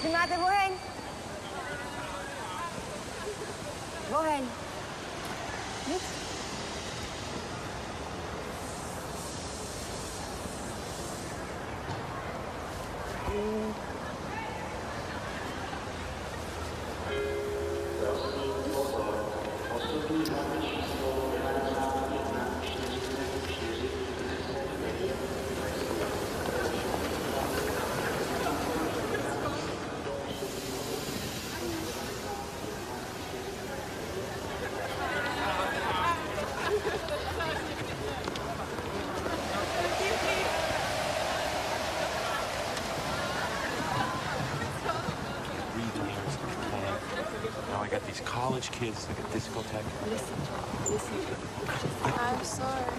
Filmate, Boheni. Boheni. Nici? Now I got these college kids like a discotheque. Listen. I'm sorry.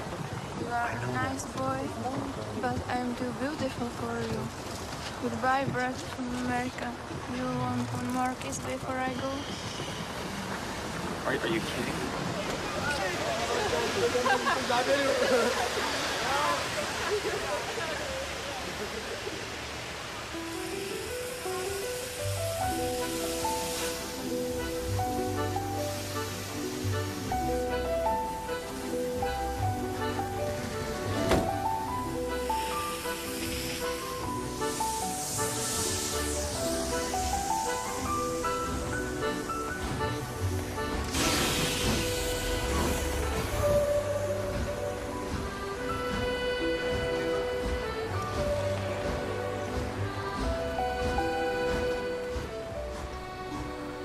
You are a nice boy, but I'm too beautiful for you. Goodbye, brother from America. You want one more kiss before I go? Are you kidding?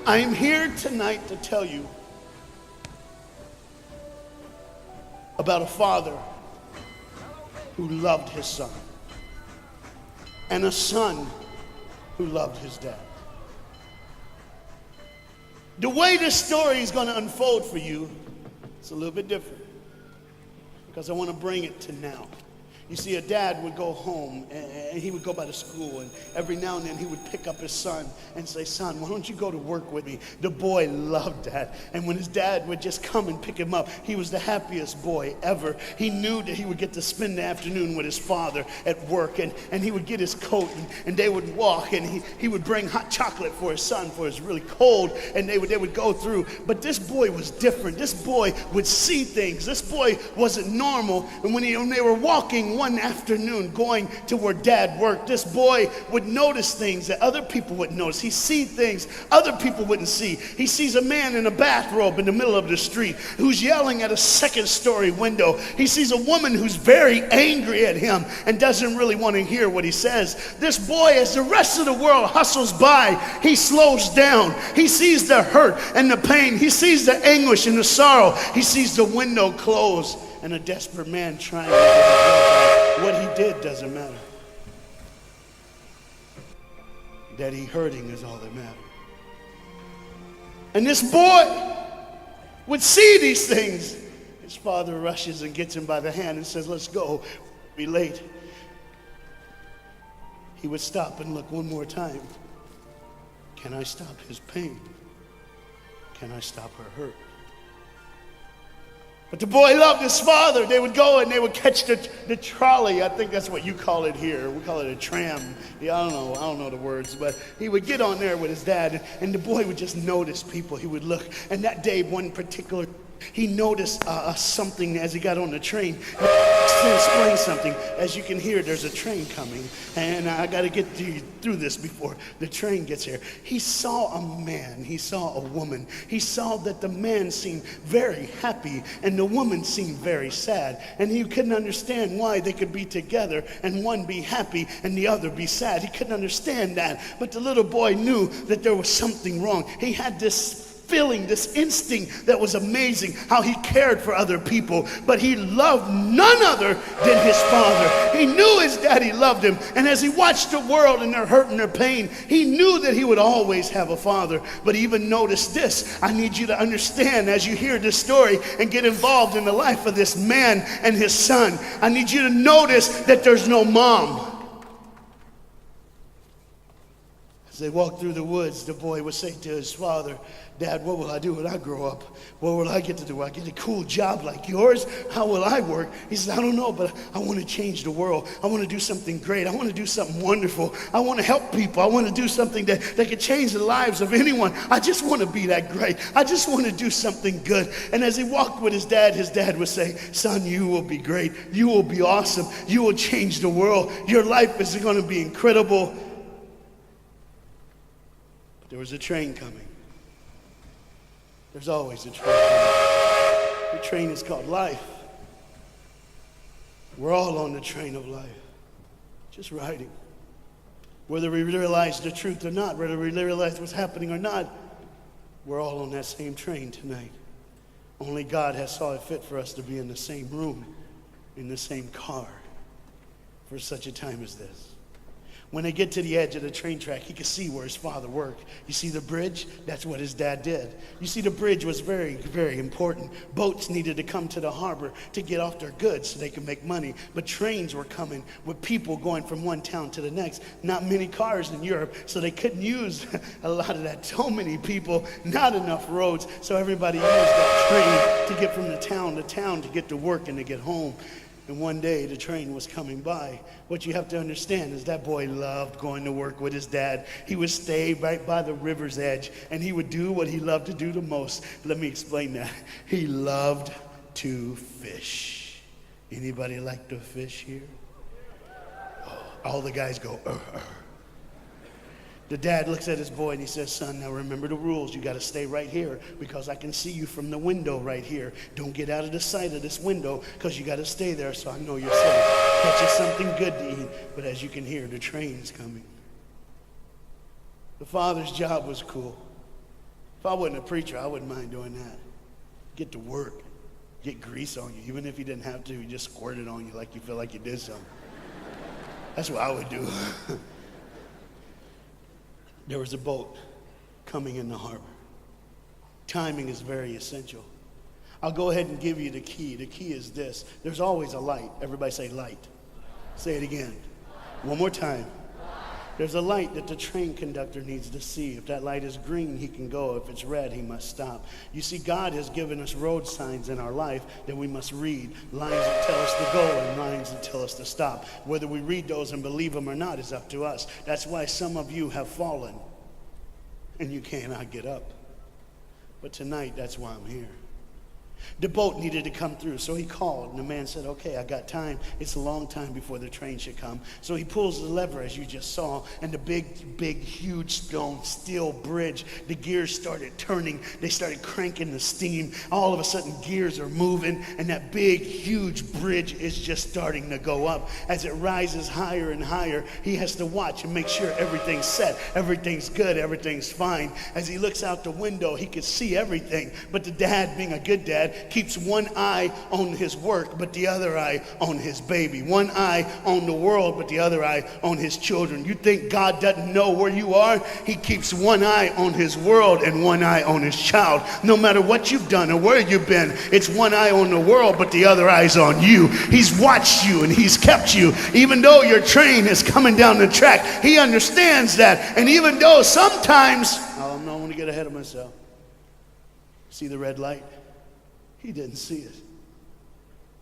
I'm here tonight to tell you about a father who loved his son and a son who loved his dad. The way this story is going to unfold for you, it's a little bit different because I want to bring it to now. You see, a dad would go home and he would go by the school, and every now and then he would pick up his son and say, "Son, why don't you go to work with me?" The boy loved that. And when his dad would just come and pick him up, he was the happiest boy ever. He knew that he would get to spend the afternoon with his father at work, and he would get his coat and they would walk, and he would bring hot chocolate for his son for it's really cold, and they would go through. But this boy was different. This boy would see things. This boy wasn't normal. And when they were walking one afternoon going to where dad worked, this boy would notice things that other people wouldn't notice. He see things other people wouldn't see. He sees a man in a bathrobe in the middle of the street who's yelling at a second-story window. He sees a woman who's very angry at him and doesn't really want to hear what he says. This boy, as the rest of the world hustles by, he slows down. He sees the hurt and the pain. He sees the anguish and the sorrow. He sees the window close and a desperate man trying to get his work out. What he did doesn't matter. That he hurting is all that matters. And this boy would see these things. His father rushes and gets him by the hand and says, "Let's go, we'll be late." He would stop and look one more time. Can I stop his pain? Can I stop her hurt? But the boy loved his father. They would go and they would catch the trolley. I think that's what you call it here. We call it a tram. Yeah, I don't know the words, but he would get on there with his dad, and the boy would just notice people. He would look, and that day, one particular, he noticed something as he got on the train. To explain something, as you can hear, there's a train coming, and I got to get through this before the train gets here. He saw a man, he saw a woman. He saw that the man seemed very happy and the woman seemed very sad, and he couldn't understand why they could be together and one be happy and the other be sad. He couldn't understand that, but the little boy knew that there was something wrong. He had this feeling, this instinct that was amazing, how he cared for other people. But he loved none other than his father. He knew his daddy loved him. And as he watched the world and their hurt and their pain, he knew that he would always have a father. But even notice this. I need you to understand as you hear this story and get involved in the life of this man and his son. I need you to notice that there's no mom. As they walked through the woods, the boy would say to his father, Dad, what will I do when I grow up? What will I get to do? Will I get a cool job like yours? How will I work? He said, I don't know, but I want to change the world. I want to do something great. I want to do something wonderful. I want to help people. I want to do something that could change the lives of anyone. I just want to be that great. I just want to do something good. And as he walked with his dad would say, son, you will be great. You will be awesome. You will change the world. Your life is going to be incredible. But there was a train coming. There's always a train coming. The train is called life. We're all on the train of life, just riding. Whether we realize the truth or not, whether we realize what's happening or not, we're all on that same train tonight. Only God has saw it fit for us to be in the same room, in the same car, for such a time as this. When they get to the edge of the train track, he could see where his father worked. You see the bridge? That's what his dad did. You see, the bridge was very, very important. Boats needed to come to the harbor to get off their goods so they could make money. But trains were coming with people going from one town to the next. Not many cars in Europe, so they couldn't use a lot of that. So many people, not enough roads, so everybody used that train to get from the town to town to get to work and to get home. And one day the train was coming by. What you have to understand is that boy loved going to work with his dad. He would stay right by the river's edge and he would do what he loved to do the most. Let me explain that. He loved to fish. Anybody like to fish here? Oh, all the guys go, The dad looks at his boy and he says, son, now remember the rules. You got to stay right here because I can see you from the window right here. Don't get out of the sight of this window because you got to stay there so I know you're safe. Catch you something good to eat. But as you can hear, the train's coming. The father's job was cool. If I wasn't a preacher, I wouldn't mind doing that. Get to work. Get grease on you. Even if you didn't have to, you just squirt it on you like you feel like you did something. That's what I would do. There was a boat coming in the harbor. Timing is very essential. I'll go ahead and give you the key. The key is this. There's always a light. Everybody say light. Say it again. One more time. There's a light that the train conductor needs to see. If that light is green, he can go. If it's red, he must stop. You see, God has given us road signs in our life that we must read. Lines that tell us to go and lines that tell us to stop. Whether we read those and believe them or not is up to us. That's why some of you have fallen and you cannot get up. But tonight, that's why I'm here. The boat needed to come through, so he called, and the man said, okay, I got time. It's a long time before the train should come. So he pulls the lever, as you just saw, and the big, huge stone steel bridge, the gears started turning. They started cranking the steam. All of a sudden, gears are moving, and that big, huge bridge is just starting to go up. As it rises higher and higher, he has to watch and make sure everything's set, everything's good, everything's fine. As he looks out the window, he could see everything, but the dad, being a good dad, keeps one eye on his work, but the other eye on his baby. One eye on the world, but the other eye on his children. You think God doesn't know where you are? He keeps one eye on his world and one eye on his child. No matter what you've done or where you've been, it's one eye on the world, but the other eye's on you. He's watched you and he's kept you. Even though your train is coming down the track, he understands that. And even though sometimes, I don't want to get ahead of myself. See the red light? He didn't see it.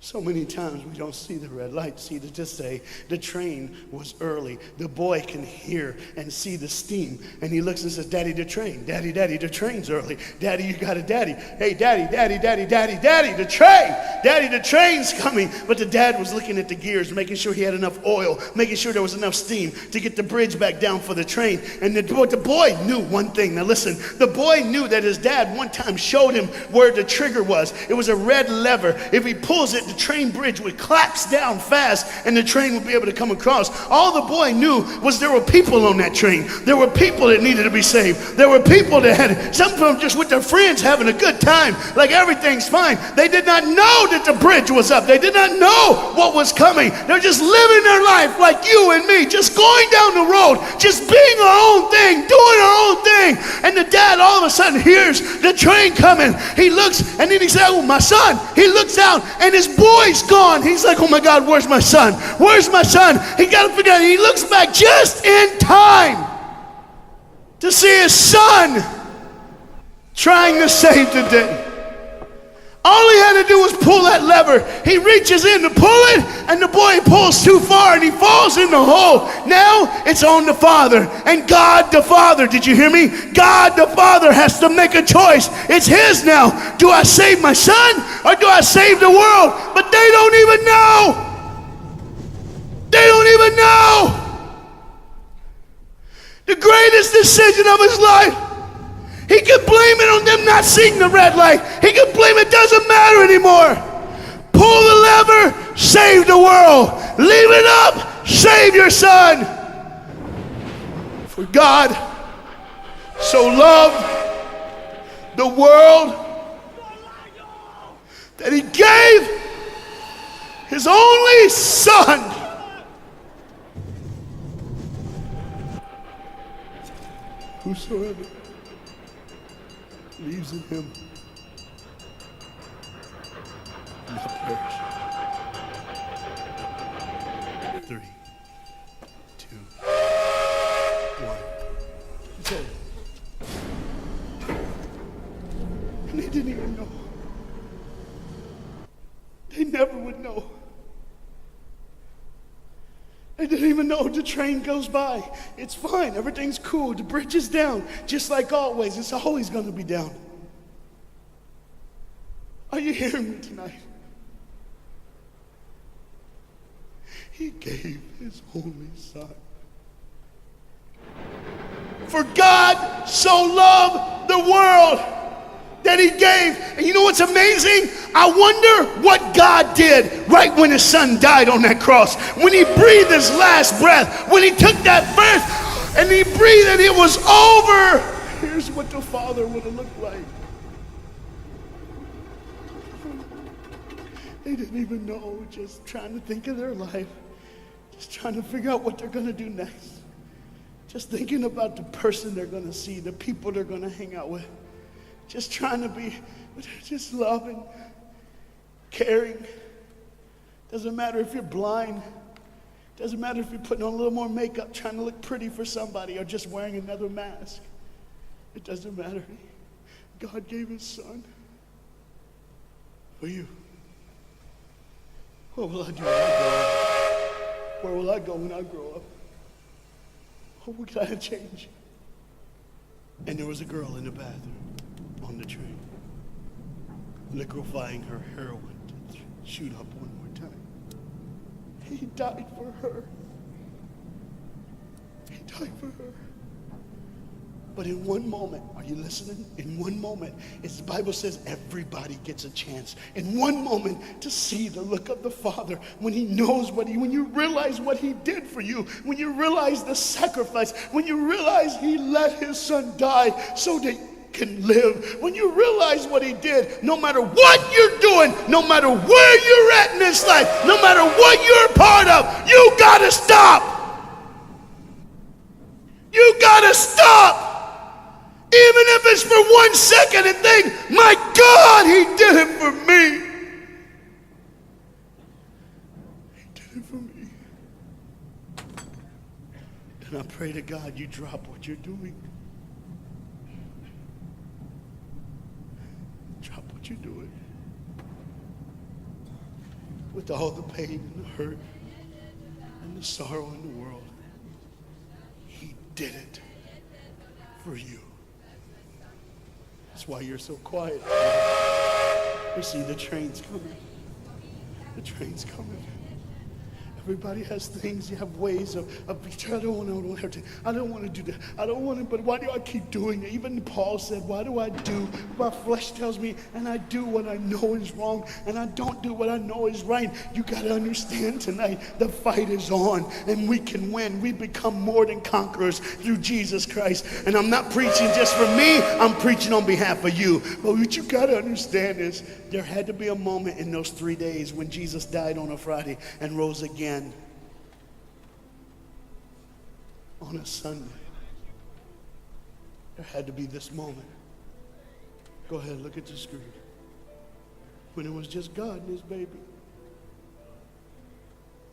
So many times we don't see the red light. See, to just say the train was early. The boy can hear and see the steam. And he looks and says, Daddy, the train. Daddy, the train's early. Daddy, you got a daddy. Hey, Daddy, the train. Daddy, the train's coming. But the dad was looking at the gears, making sure he had enough oil, making sure there was enough steam to get the bridge back down for the train. And the boy knew one thing. Now listen, the boy knew that his dad one time showed him where the trigger was. It was a red lever. If he pulls it, the train bridge would collapse down fast and the train would be able to come across. All the boy knew was there were people on that train. There were people that needed to be saved. There were people that had, some of them just with their friends having a good time, like everything's fine. They did not know that the bridge was up. They did not know what was coming. They're just living their life like you and me, just going down the road, just being our own thing, doing our own thing. And the dad all of a sudden hears the train coming. He looks and then he said, oh, my son. He looks out and his boy's gone. He's like, oh my God, where's my son? Where's my son? He got to figure out. He looks back just in time to see his son trying to save the day. All he had to do was pull that lever. He reaches in to pull it, and the boy pulls too far, and he falls in the hole. Now it's on the father, and God the Father, did you hear me? God the Father has to make a choice. It's his now. Do I save my son, or do I save the world? But they don't even know. They don't even know. The greatest decision of his life. He could blame it on them not seeing the red light. He could blame it doesn't matter anymore. Pull the lever, save the world. Leave it up, save your son. For God so loved the world that he gave his only son. Whosoever believes in him will not perish. 3, 2, 1. It's over. And they didn't even know. They never would know. They didn't even know the train goes by. It's fine. Everything's cool. The bridge is down. Just like always. It's always going to be down. Are you hearing me tonight? He gave his only son. For God so loved the world that he gave. And you know what's amazing? I wonder what God did right when his son died on that cross. When he breathed his last breath. When he took that breath and he breathed and it was over. Here's what the Father would have looked like. They didn't even know, just trying to think of their life. Just trying to figure out what they're going to do next. Just thinking about the person they're going to see, the people they're going to hang out with. Just trying to be, just loving, caring. Doesn't matter if you're blind. Doesn't matter if you're putting on a little more makeup, trying to look pretty for somebody, or just wearing another mask. It doesn't matter. God gave his son for you. What will I do when I grow up? Where will I go when I grow up? What can I change? And there was a girl in the bathroom on the train, liquefying her heroin to shoot up one more time. He died for her. He died for her. But in one moment, are you listening? In one moment, as the Bible says, everybody gets a chance. In one moment, to see the look of the Father when he knows when you realize what he did for you, when you realize the sacrifice, when you realize he let his son die so that you can live, when you realize what he did, no matter what you're doing, no matter where you're at in this life, no matter what you're a part of, you gotta stop. You gotta stop. Even if it's for 1 second, and think, my God, he did it for me. He did it for me. And I pray to God you drop what you're doing. Drop what you're doing. With all the pain and the hurt and the sorrow in the world, he did it for you. That's why you're so quiet. You see, the train's coming. The train's coming. Everybody has things, you have ways of I don't want to do that. I don't want to, but why do I keep doing it? Even Paul said, why do I do? My flesh tells me, and I do what I know is wrong, and I don't do what I know is right. You got to understand tonight, the fight is on, and we can win. We become more than conquerors through Jesus Christ. And I'm not preaching just for me, I'm preaching on behalf of you. But what you got to understand is, there had to be a moment in those 3 days when Jesus died on a Friday and rose again on a Sunday. There had to be this moment. Go ahead, look at the screen. When it was just God and his baby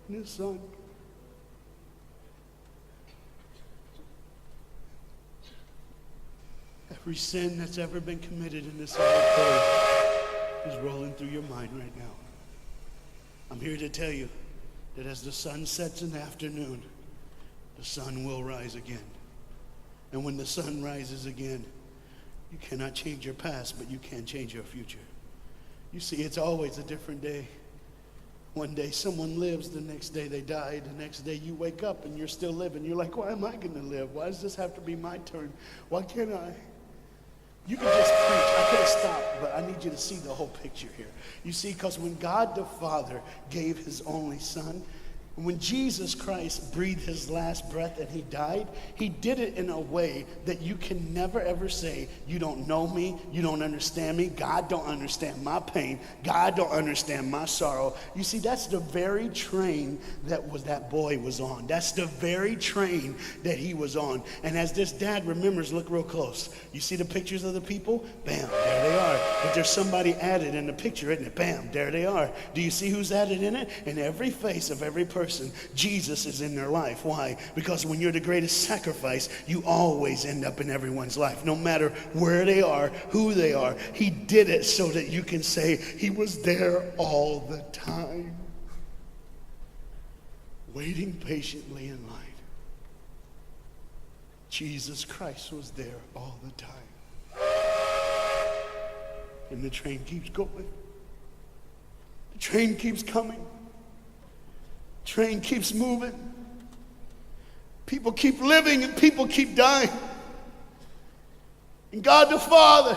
and his son. Every sin that's ever been committed in this earth is rolling through your mind right now. I'm here to tell you that as the sun sets in the afternoon, the sun will rise again. And when the sun rises again, you cannot change your past, but you can change your future. You see, it's always a different day. One day someone lives, the next day they die, the next day you wake up and you're still living. You're like, why am I going to live? Why does this have to be my turn? Why can't I? You can just preach. I could have stopped, but I need you to see the whole picture here. You see, because when God the Father gave his only son, when Jesus Christ breathed his last breath and he died, he did it in a way that you can never ever say, you don't know me, you don't understand me, God don't understand my pain, God don't understand my sorrow. You see, that's the very train that boy was on. That's the very train that he was on. And as this dad remembers, look real close. You see the pictures of the people? Bam, there they are. But there's somebody added in the picture, isn't it? Bam, there they are. Do you see who's added in it? In every face of every person, Jesus is in their life. Why? Because when you're the greatest sacrifice, you always end up in everyone's life. No matter where they are, who they are, he did it so that you can say he was there all the time, waiting patiently in line. Jesus Christ was there all the time. And the train keeps going. The train keeps coming. Train keeps moving. People keep living and people keep dying. And God the Father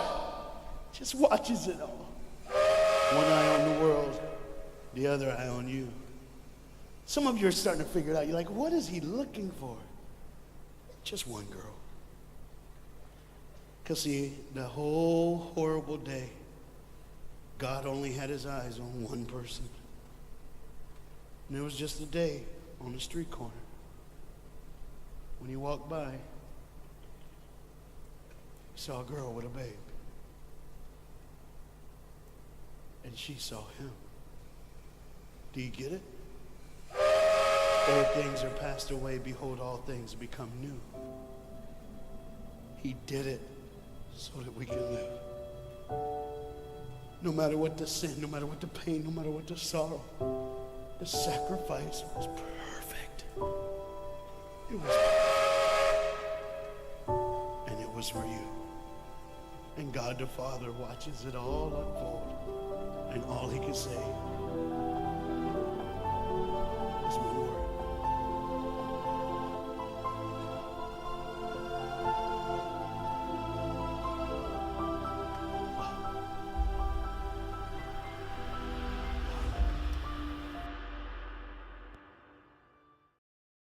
just watches it all. One eye on the world, the other eye on you. Some of you are starting to figure it out. You're like, what is he looking for? Just one girl. Because see, the whole horrible day, God only had his eyes on one person. And it was just a day on the street corner. When he walked by, he saw a girl with a babe. And she saw him. Do you get it? Old things are passed away. Behold, all things become new. He did it so that we can live. No matter what the sin, no matter what the pain, no matter what the sorrow, the sacrifice was perfect. It was perfect. And it was for you. And God the Father watches it all unfold. And all he can say